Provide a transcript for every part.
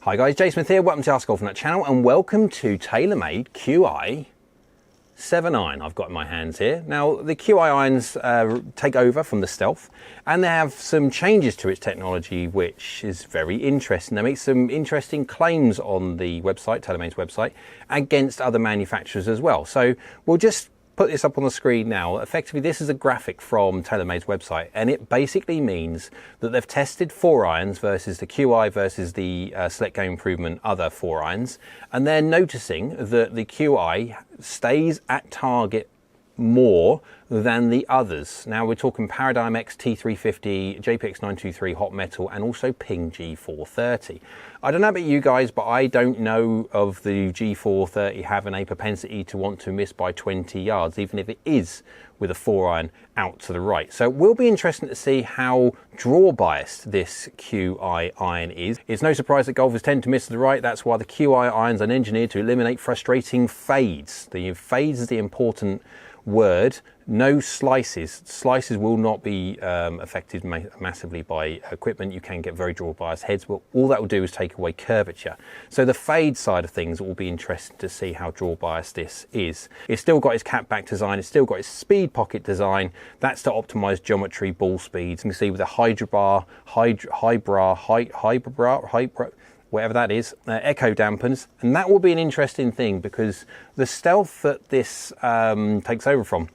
Hi guys, Jay Smith here, welcome to AskGolfNut channel and welcome to Taylormade QI 7 iron I've got in my hands here. Now the QI irons take over from the Stealth and they have some changes to its technology which is very interesting. They make some interesting claims on the website, Taylormade's website, against other manufacturers as well. So we'll just put this up on the screen now. Effectively, this is a graphic from Taylormade's website, and it basically means that they've tested 4 irons versus the QI versus the Select Game Improvement other 4 irons, and they're noticing that the QI stays at target more than the others. Now we're talking Paradigm X T350, JPX 923 Hot Metal, and also Ping G430. I don't know about you guys, but I don't know of the G430 having a propensity to want to miss by 20 yards, even if it is with a 4 iron out to the right. So it will be interesting to see how draw biased this QI iron is. It's no surprise that golfers tend to miss to the right. That's why the QI irons are engineered to eliminate frustrating fades. The fades is the important word. No slices. Slices will not be affected massively by equipment. You can get very draw biased heads, but all that will do is take away curvature. So the fade side of things will be interesting to see how draw biased this is. It's still got its cap back design. It's still got its speed pocket design. That's to optimize geometry, ball speeds. You can see with the Hybra, whatever that is, echo dampers, and that will be an interesting thing because the Stealth that this takes over from,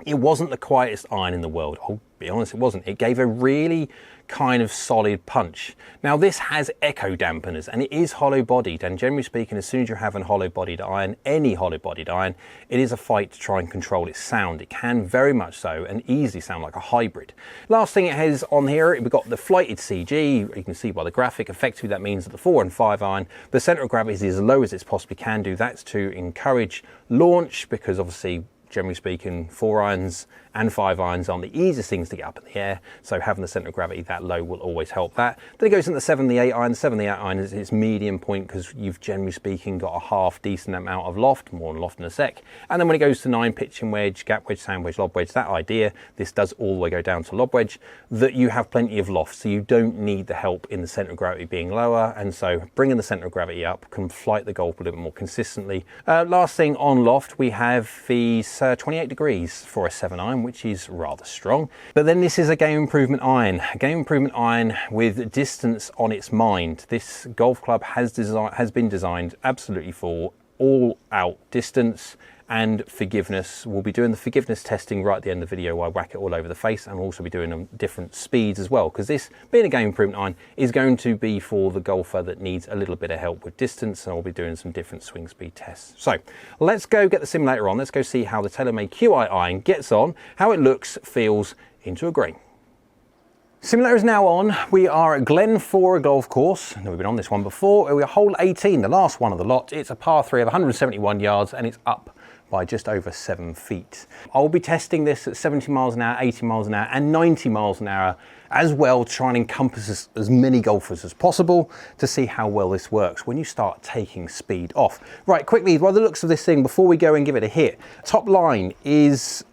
it wasn't the quietest iron in the world. I'll be honest, it wasn't. It gave a really kind of solid punch. Now this has echo dampeners and it is hollow bodied, and generally speaking, as soon as you're having hollow bodied iron, any hollow bodied iron, it is a fight to try and control its sound. It can very much so and easily sound like a hybrid. Last thing it has on here, we've got the flighted CG. You can see by the graphic, effectively that means that the 4 and 5 iron, the center of gravity is as low as it possibly can do. That's to encourage launch, because obviously generally speaking, 4 irons and 5 irons aren't the easiest things to get up in the air, so having the centre of gravity that low will always help that. Then it goes into the 7 and the 8 iron. 7 and the 8 iron is its medium point because you've generally speaking got a half decent amount of loft, more on loft in a sec. And then when it goes to 9, pitching wedge, gap wedge, sand wedge, lob wedge, that idea, this does all the way go down to lob wedge, that you have plenty of loft, so you don't need the help in the centre of gravity being lower, and so bringing the centre of gravity up can flight the golf a little bit more consistently. Last thing on loft, we have these 28 degrees for a 7 iron, which is rather strong. But then this is a game improvement iron, with distance on its mind. This golf club has been designed absolutely for all out distance and forgiveness. We'll be doing the forgiveness testing right at the end of the video where I whack it all over the face, and we'll also be doing different speeds as well, because this, being a game improvement iron, is going to be for the golfer that needs a little bit of help with distance, and I'll be doing some different swing speed tests. So let's go get the simulator on. Let's go see how the Taylormade QI iron gets on, how it looks, feels into a green. Simulator is now on. We are at Glenfora Golf Course. We've been on this one before. We're hole 18, the last one of the lot. It's a par 3 of 171 yards and it's up by just over 7 feet. I'll be testing this at 70 miles an hour, 80 miles an hour, and 90 miles an hour as well, to try and encompass as many golfers as possible to see how well this works when you start taking speed off. Right, quickly, by the looks of this thing, before we go and give it a hit, top line is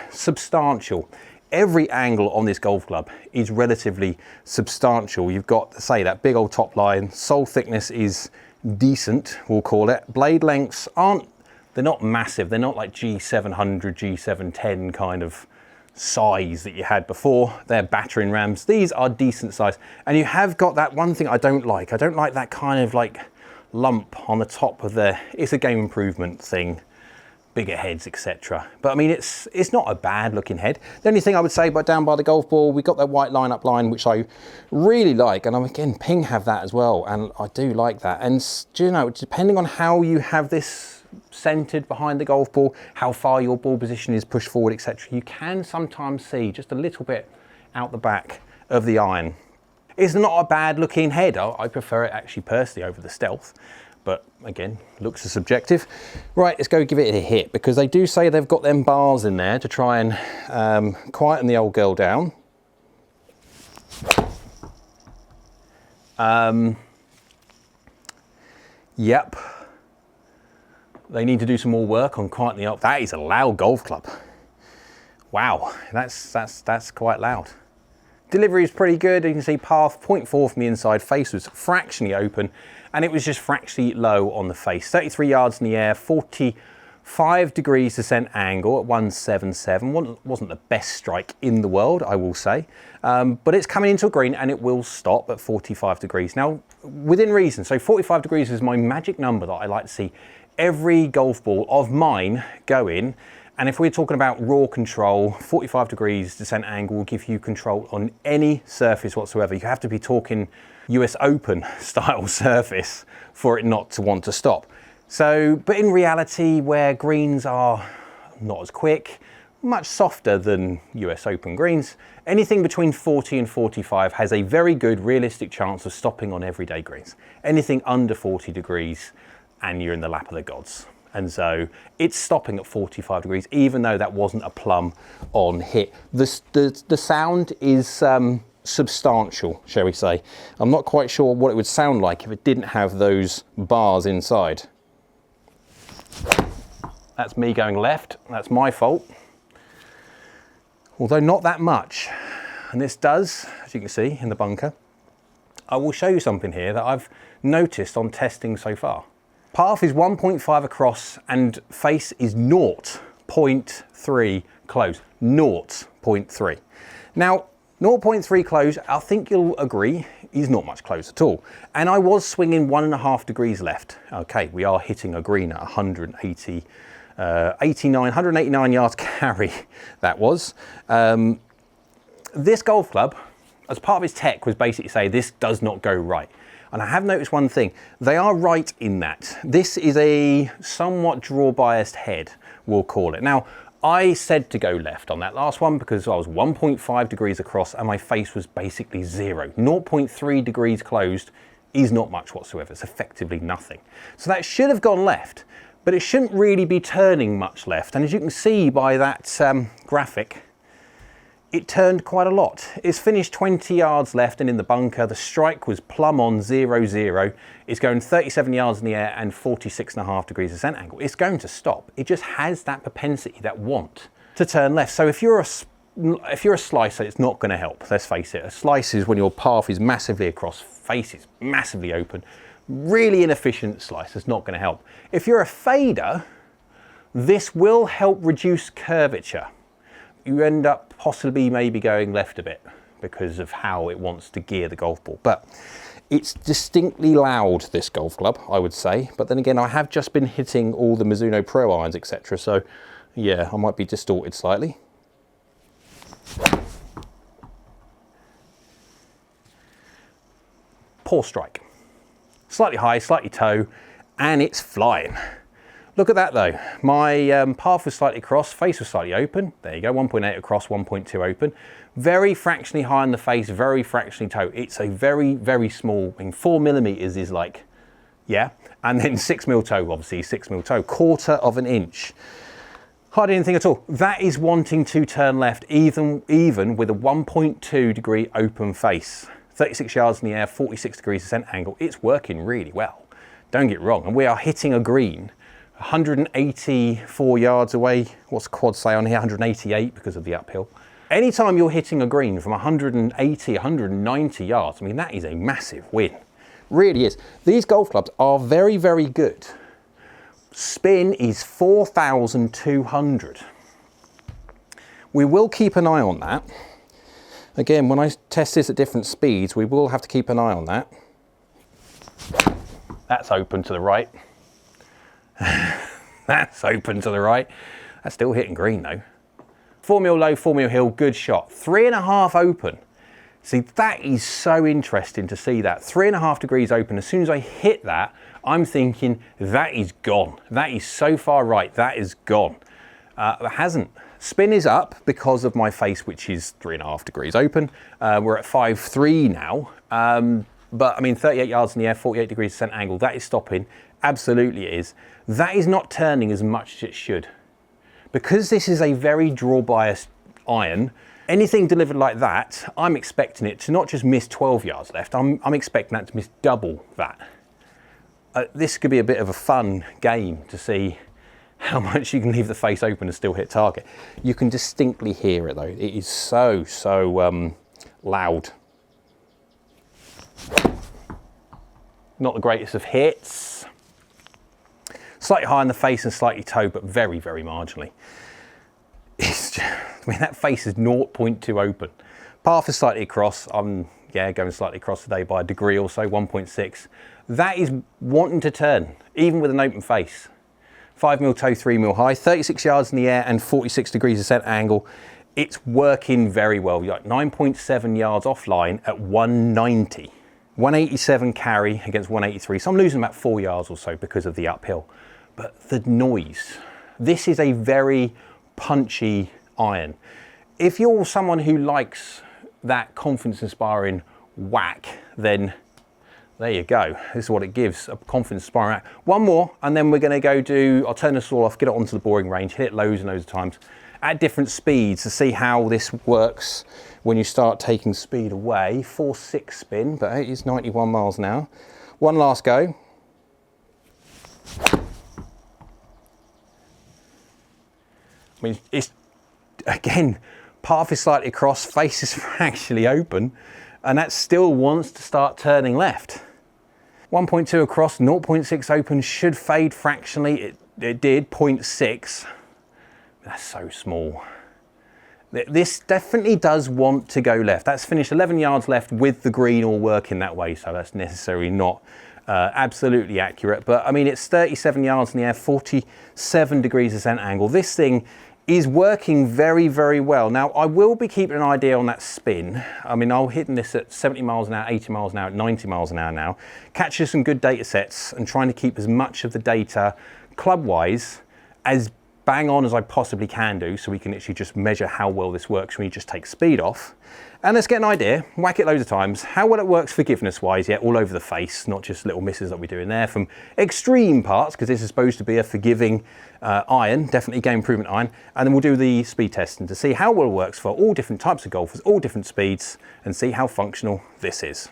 substantial. Every angle on this golf club is relatively substantial. You've got, say, that big old top line. Sole thickness is decent, we'll call it. Blade lengths they're not massive. They're not like G700, G710 kind of size that you had before. They're battering rams. These are decent size. And you have got that one thing I don't like. I don't like that kind of like lump on the top of it's a game improvement thing. Bigger heads, etc. But I mean, it's not a bad looking head. The only thing I would say, but down by the golf ball, we've got that white line-up line, which I really like. And again, Ping have that as well. And I do like that. And do you know, depending on how you have this centered behind the golf ball, how far your ball position is pushed forward, etc., you can sometimes see just a little bit out the back of the iron. It's not a bad looking head. I prefer it actually personally over the Stealth, but again, looks are subjective. Right, let's go give it a hit, because they do say they've got them bars in there to try and quieten the old girl down. Yep. They need to do some more work on quietening up. That is a loud golf club. Wow, that's quite loud. Delivery is pretty good. You can see path 0.4 from the inside, face was fractionally open, and it was just fractionally low on the face. 33 yards in the air, 45 degrees descent angle at 177. Wasn't the best strike in the world, I will say, but it's coming into a green and it will stop at 45 degrees. Now, within reason, so 45 degrees is my magic number that I like to see every golf ball of mine go in. And if we're talking about raw control, 45 degrees descent angle will give you control on any surface whatsoever. You have to be talking US Open style surface for it not to want to stop. So, but in reality, where greens are not as quick, much softer than US Open greens, anything between 40 and 45 has a very good realistic chance of stopping on everyday greens. Anything under 40 degrees and you're in the lap of the gods. And so it's stopping at 45 degrees, even though that wasn't a plumb on hit. The sound is substantial, shall we say. I'm not quite sure what it would sound like if it didn't have those bars inside. That's me going left, that's my fault. Although not that much. And this does, as you can see in the bunker. I will show you something here that I've noticed on testing so far. Path is 1.5 across and face is 0.3 close, 0.3. Now, 0.3 close, I think you'll agree, is not much close at all. And I was swinging 1.5 degrees left. Okay, we are hitting a green at 189 yards carry, that was. This golf club, as part of its tech, was basically say this does not go right. And I have noticed one thing, they are right in that. This is a somewhat draw biased head, we'll call it. Now, I said to go left on that last one because I was 1.5 degrees across and my face was basically 0. 0.3 degrees closed is not much whatsoever, it's effectively nothing. So that should have gone left, but it shouldn't really be turning much left. And as you can see by that graphic, it turned quite a lot. It's finished 20 yards left and in the bunker. The strike was plumb on 0-0. It's going 37 yards in the air and 46.5 degrees descent angle. It's going to stop. It just has that propensity, that want to turn left. So if you're a slicer, it's not going to help. Let's face it. A slice is when your path is massively across, face is massively open. Really inefficient slice. It's not going to help. If you're a fader, this will help reduce curvature. You end up possibly maybe going left a bit because of how it wants to gear the golf ball. But it's distinctly loud, this golf club, I would say. But then again, I have just been hitting all the Mizuno Pro irons, etc. So yeah, I might be distorted slightly. Poor strike. Slightly high, slightly toe, and it's flying. Look at that though, my path was slightly across, face was slightly open. There you go, 1.8 across, 1.2 open. Very fractionally high on the face, very fractionally toe. It's a very, very small, I mean 4 millimeters is like, yeah. And then 6 mil toe, obviously 6 mil toe, 1/4 of an inch. Hardly anything at all. That is wanting to turn left, even with a 1.2 degree open face. 36 yards in the air, 46 degrees descent angle. It's working really well. Don't get wrong, and we are hitting a green 184 yards away. What's quad say on here? 188 because of the uphill. Anytime you're hitting a green from 180, 190 yards, I mean, that is a massive win. Really is. These golf clubs are very, very good. Spin is 4,200. We will keep an eye on that. Again, when I test this at different speeds, we will have to keep an eye on that. That's open to the right. That's open to the right. That's still hitting green though. 4 mil low, 4 mil hill, good shot. 3.5 open. See, that is so interesting to see that. 3.5 degrees open. As soon as I hit that, I'm thinking that is gone. That is so far right, that is gone. It hasn't. Spin is up because of my face, which is 3.5 degrees open. We're at 5.3 now. But I mean, 38 yards in the air, 48 degrees descent angle, that is stopping. Absolutely it is. That is not turning as much as it should. Because this is a very draw biased iron, anything delivered like that, I'm expecting it to not just miss 12 yards left, I'm expecting that to miss double that. This could be a bit of a fun game to see how much you can leave the face open and still hit target. You can distinctly hear it though. It is so loud. Not the greatest of hits. Slightly high in the face and slightly toe, but very, very marginally. It's just, I mean, that face is 0.2 open. Path is slightly across. I'm, going slightly across today by a degree or so, 1.6. That is wanting to turn, even with an open face. 5 mil toe, 3 mil high, 36 yards in the air and 46 degrees of set angle. It's working very well. You're like 9.7 yards offline at 190. 187 carry against 183. So I'm losing about 4 yards or so because of the uphill. But the noise, this is a very punchy iron. If you're someone who likes that confidence inspiring whack, then there you go. This is what it gives, a confidence inspiring whack. One more, and then we're gonna go I'll turn this all off, get it onto the boring range, hit it loads and loads of times at different speeds to see how this works when you start taking speed away. 4.6 spin, but it is 91 miles an hour. One last go. I mean, it's, again, path is slightly across, face is actually open, and that still wants to start turning left. 1.2 across, 0.6 open, should fade fractionally. It did, 0.6. That's so small. This definitely does want to go left. That's finished 11 yards left with the green all working that way, so that's necessarily not absolutely accurate. But I mean, it's 37 yards in the air, 47 degrees of scent angle. This thing is working very, very well. Now, I will be keeping an idea on that spin. I mean, I'll hitting this at 70 miles an hour, 80 miles an hour, 90 miles an hour now. Catching some good data sets and trying to keep as much of the data club-wise as bang on as I possibly can do, so we can actually just measure how well this works when you just take speed off. And let's get an idea, whack it loads of times, how well it works forgiveness-wise, all over the face, not just little misses that we do in there from extreme parts, because this is supposed to be a forgiving iron, definitely game improvement iron. And then we'll do the speed testing to see how well it works for all different types of golfers, all different speeds, and see how functional this is.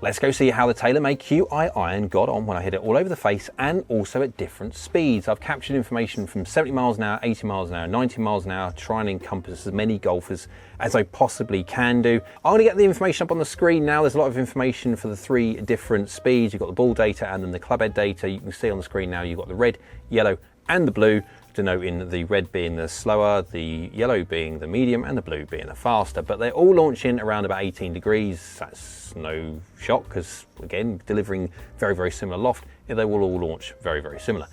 Let's go see how the Taylormade QI iron got on when I hit it all over the face and also at different speeds. I've captured information from 70 miles an hour, 80 miles an hour, 90 miles an hour, trying to encompass as many golfers as I possibly can do. I'm going to get the information up on the screen now. There's a lot of information for the 3 different speeds. You've got the ball data and then the club head data. You can see on the screen now you've got the red, yellow and the blue, denoting the red being the slower, the yellow being the medium, and the blue being the faster. But they're all launching around about 18 degrees. That's no shock, because again, delivering very, very similar loft, they will all launch very, very similar.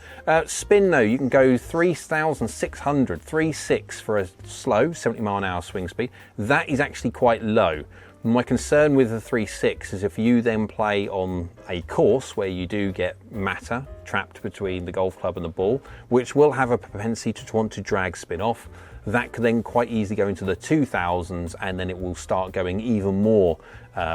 Spin though, you can go 3,600, 3.6 for a slow 70 mile an hour swing speed. That is actually quite low. My concern with the 3.6 is if you then play on a course where you do get matter trapped between the golf club and the ball, which will have a propensity to want to drag spin off, that could then quite easily go into the 2000s, and then it will start going even more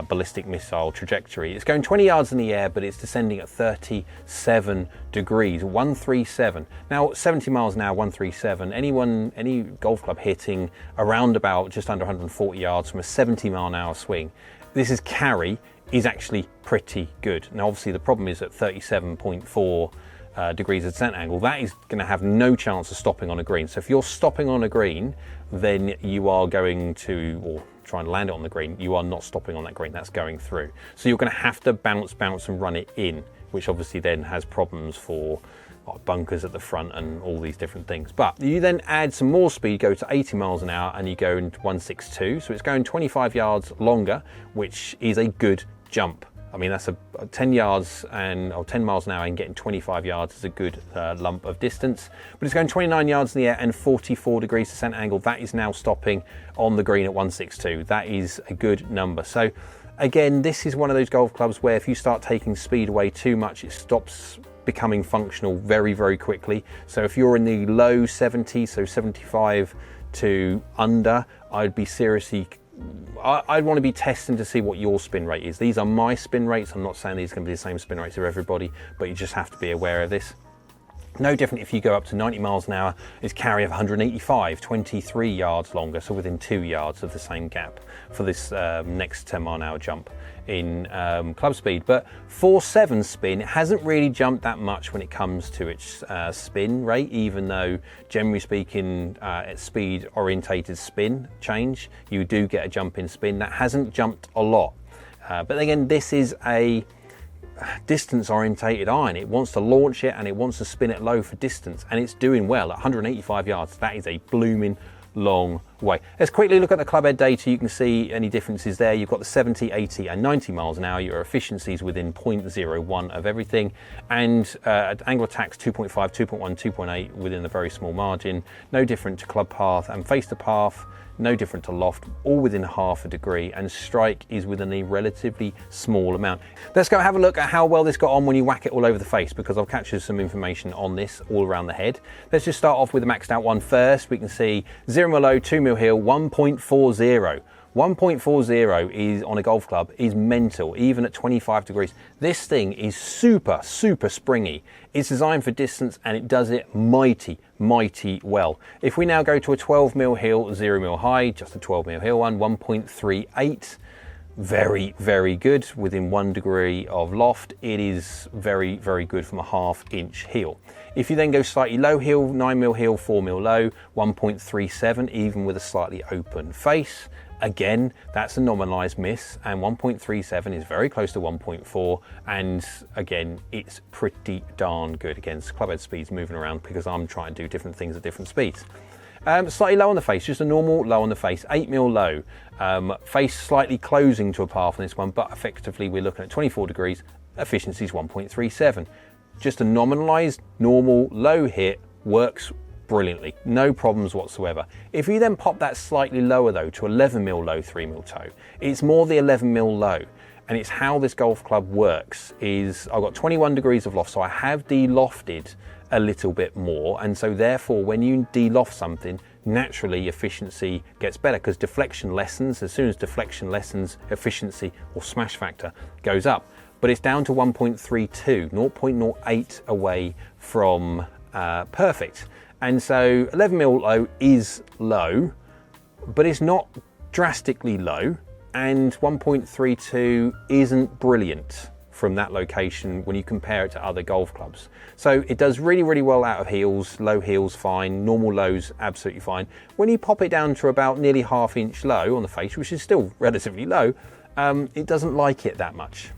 ballistic missile trajectory. It's going 20 yards in the air, but it's descending at 37 degrees, 137. Now, 70 miles an hour, 137. Any golf club hitting around about just under 140 yards from a 70 mile an hour swing, this is carry, is actually pretty good. Now, obviously, the problem is at 37.4 degrees of descent angle, that is going to have no chance of stopping on a green. So if you're stopping on a green, then you are going to, or trying to land it on the green, you are not stopping on that green, that's going through. So you're going to have to bounce and run it in, which obviously then has problems for bunkers at the front and all these different things. But you then add some more speed, go to 80 miles an hour, and you go into 162. So it's going 25 yards longer, which is a good jump. I mean, that's a 10 yards or 10 miles an hour, and getting 25 yards is a good lump of distance. But it's going 29 yards in the air and 44 degrees descent angle. That is now stopping on the green at 162. That is a good number. So again, this is one of those golf clubs where if you start taking speed away too much, it stops becoming functional very, very quickly. So if you're in the low 70s, so 75 to under, I'd be seriously, I'd want to be testing to see what your spin rate is. These are my spin rates. I'm not saying these are going to be the same spin rates for everybody, but you just have to be aware of this. No different if you go up to 90 miles an hour, it's carry of 185, 23 yards longer, so within 2 yards of the same gap for this next 10 mile an hour jump in club speed. But 4.7 spin hasn't really jumped that much when it comes to its spin rate, even though generally speaking at speed orientated spin change, you do get a jump in spin. That hasn't jumped a lot. But again, this is a distance orientated iron. It wants to launch it and it wants to spin it low for distance, and it's doing well at 185 yards. That is a blooming long way. Let's quickly look at the club head data. You can see any differences there. You've got the 70, 80 and 90 miles an hour. Your efficiencies within 0.01 of everything, and angle attacks 2.5, 2.1, 2.8 within the very small margin. No different to club path and face to path. No different to loft, all within half a degree, and strike is within a relatively small amount. Let's go have a look at how well this got on when you whack it all over the face, because I've captured some information on this all around the head. Let's just start off with the maxed out one first. We can see 0 mil low, 2 mil heel, 1.40. 1.40 is on a golf club is mental, even at 25 degrees. This thing is super springy. It's designed for distance and it does it mighty well. If we now go to a 12 mil heel, 0 mil high, just a 12 mil heel one, 1.38. Very good. Within 1 degree of loft, it is very good from a ½ inch heel. If you then go slightly low heel, 9 mil heel, 4 mil low, 1.37, even with a slightly open face. Again, that's a nominalized miss, and 1.37 is very close to 1.4, and again, it's pretty darn good. Again, club head speed's moving around because I'm trying to do different things at different speeds. Slightly low on the face, just a normal low on the face, 8 mil low. Face slightly closing to a path on this one, but effectively we're looking at 24 degrees, efficiency is 1.37. Just a nominalized normal low hit works brilliantly, no problems whatsoever. If you then pop that slightly lower though to 11 mil low, 3 mil toe, it's more the 11 mil low, and it's how this golf club works. Is I've got 21 degrees of loft, so I have de-lofted a little bit more, and so therefore when you de-loft something, naturally efficiency gets better because deflection lessens. As soon as deflection lessens, efficiency or smash factor goes up. But it's down to 1.32, 0.08 away from perfect. And so 11 mil low is low, but it's not drastically low, and 1.32 isn't brilliant from that location when you compare it to other golf clubs. So it does really well out of heels, low heels fine, normal lows absolutely fine. When you pop it down to about nearly ½ inch low on the face, which is still relatively low, it doesn't like it that much.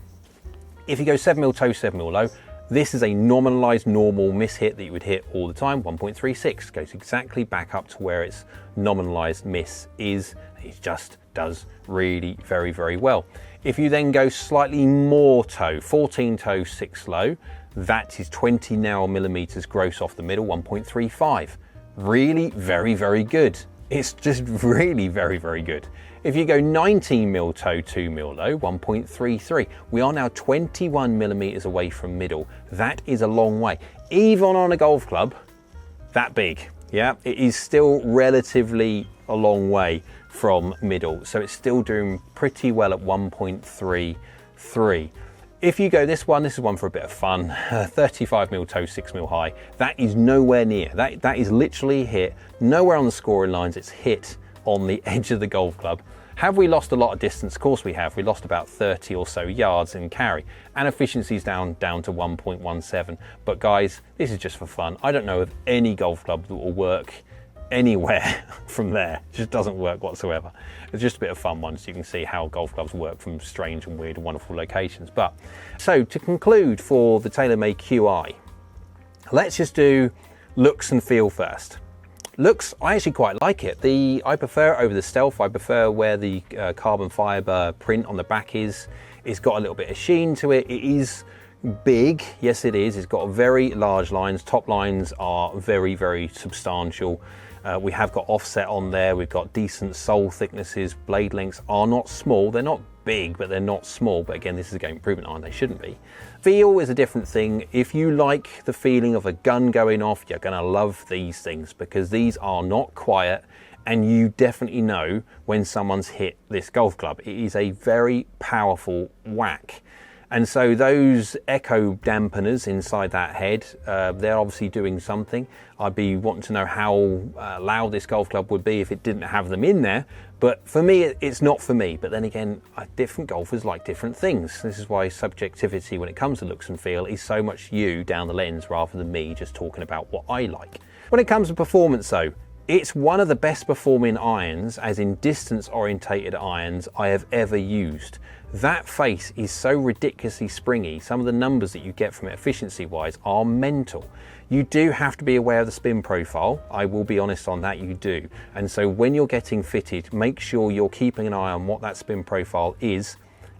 If you go 7 mil toe, 7 mil low, this is a nominalized normal miss hit that you would hit all the time. 1.36 goes exactly back up to where its nominalized miss is. It just does really very well. If you then go slightly more toe, 14 toe, 6 low, that is 20 now millimeters gross off the middle, 1.35. Really very good. It's just really very good. If you go 19 mil toe, 2 mil low, 1.33. We are now 21 millimeters away from middle. That is a long way. Even on a golf club that big, yeah, it is still relatively a long way from middle. So it's still doing pretty well at 1.33. If you go this is one for a bit of fun. 35 mil toe, 6 mil high. That is nowhere near. That is literally hit nowhere on the scoring lines. It's hit on the edge of the golf club. Have we lost a lot of distance? Of course we have. We lost about 30 or so yards in carry, and efficiency's down to 1.17. But guys, this is just for fun. I don't know of any golf club that will work anywhere from there. It just doesn't work whatsoever. It's just a bit of fun once you can see how golf clubs work from strange and weird and wonderful locations. But so to conclude for the Taylormade QI, let's just do looks and feel first. Looks, I actually quite like it. I prefer it over the Stealth. I prefer where the carbon fiber print on the back is. It's got a little bit of sheen to it. It is big, yes it is. It's got very large lines. Top lines are very substantial. We have got offset on there. We've got decent sole thicknesses. Blade lengths are not small. They're not big, but they're not small. But again, this is a game improvement iron. They shouldn't be. Feel is a different thing. If you like the feeling of a gun going off, you're gonna love these things because these are not quiet, and you definitely know when someone's hit this golf club. It is a very powerful whack. And so those echo dampeners inside that head, they're obviously doing something. I'd be wanting to know how loud this golf club would be if it didn't have them in there. But for me, it's not for me. But then again, different golfers like different things. This is why subjectivity when it comes to looks and feel is so much you down the lens rather than me just talking about what I like. When it comes to performance though, it's one of the best performing irons, as in distance orientated irons, I have ever used. That face is so ridiculously springy. Some of the numbers that you get from it efficiency wise are mental. You do have to be aware of the spin profile. I will be honest on that, you do. And so when you're getting fitted, make sure you're keeping an eye on what that spin profile is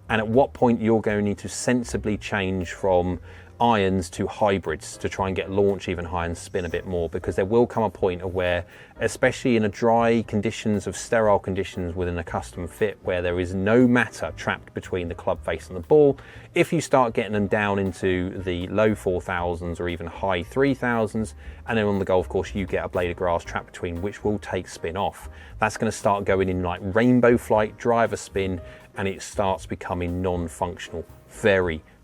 and at what point you're going to need to sensibly change from irons to hybrids to try and get launch even higher and spin a bit more, because there will come a point of where, especially in a dry conditions of sterile conditions within a custom fit where there is no matter trapped between the club face and the ball, if you start getting them down into the low 4000s or even high 3000s, and then on the golf course you get a blade of grass trapped between, which will take spin off. That's going to start going in like rainbow flight, driver spin, and it starts becoming non-functional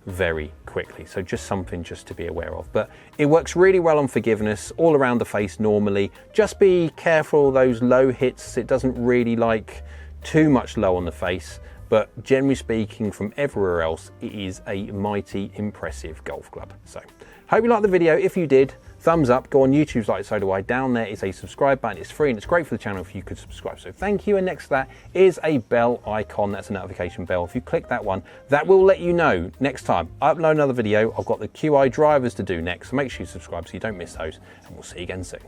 very quickly. So just something just to be aware of. But it works really well on forgiveness all around the face normally. Just be careful of those low hits. It doesn't really like too much low on the face, but generally speaking from everywhere else, it is a mighty impressive golf club. So hope you liked the video. If you did, thumbs up. Go on YouTube's Like So Do I. Down there is a subscribe button. It's free and it's great for the channel if you could subscribe. So thank you. And next to that is a bell icon. That's a notification bell. If you click that one, that will let you know next time I upload another video. I've got the QI drivers to do next. So make sure you subscribe so you don't miss those. And we'll see you again soon.